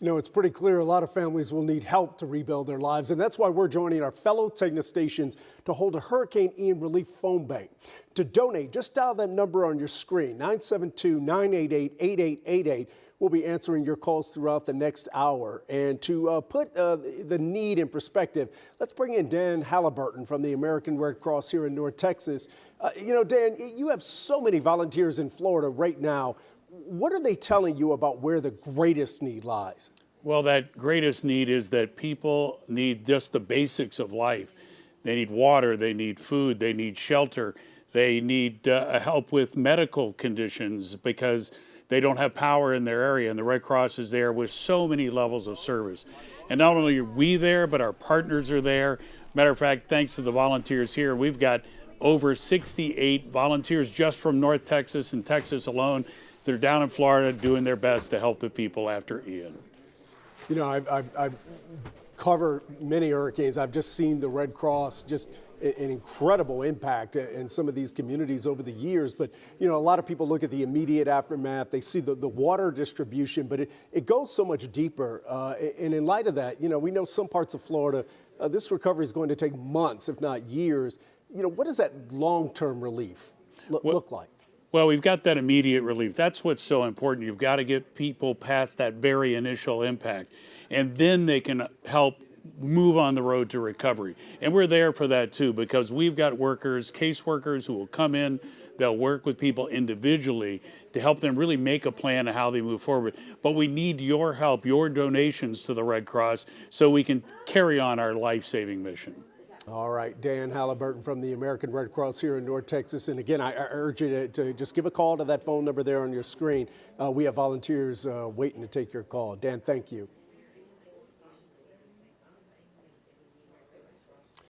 You know, it's pretty clear a lot of families will need help to rebuild their lives, and that's why we're joining our fellow Tegna stations to hold a Hurricane Ian relief phone bank. To donate, just dial that number on your screen, 972-988-8888. We'll be answering your calls throughout the next hour. And to put the need in perspective, let's bring in Dan Halliburton from the American Red Cross here in North Texas. You know, Dan, you have so many volunteers in Florida right now. What are they telling you about where the greatest need lies? Well, that greatest need is that people need just the basics of life. They need water, they need food, they need shelter, they need help with medical conditions because they don't have power in their area, and the Red Cross is there with so many levels of service. And not only are we there, but our partners are there. Matter of fact, thanks to the volunteers here, we've got over 68 volunteers just from North Texas and Texas alone. They're down in Florida doing their best to help the people after Ian. You know, I've covered many hurricanes. I've just seen the Red Cross just an incredible impact in some of these communities over the years. But, you know, a lot of people look at the immediate aftermath. They see the water distribution, but it goes so much deeper. And in light of that, you know, we know some parts of Florida, this recovery is going to take months, if not years. You know, what does that long-term relief look like? Well, we've got that immediate relief. That's what's so important. You've got to get people past that very initial impact, and then they can help move on the road to recovery. And we're there for that too, because we've got workers, caseworkers who will come in, they'll work with people individually to help them really make a plan of how they move forward. But we need your help, your donations to the Red Cross so we can carry on our life-saving mission. All right, Dan Halliburton from the American Red Cross here in North Texas. And again, I urge you to just give a call to that phone number there on your screen. We have volunteers waiting to take your call. Dan, thank you.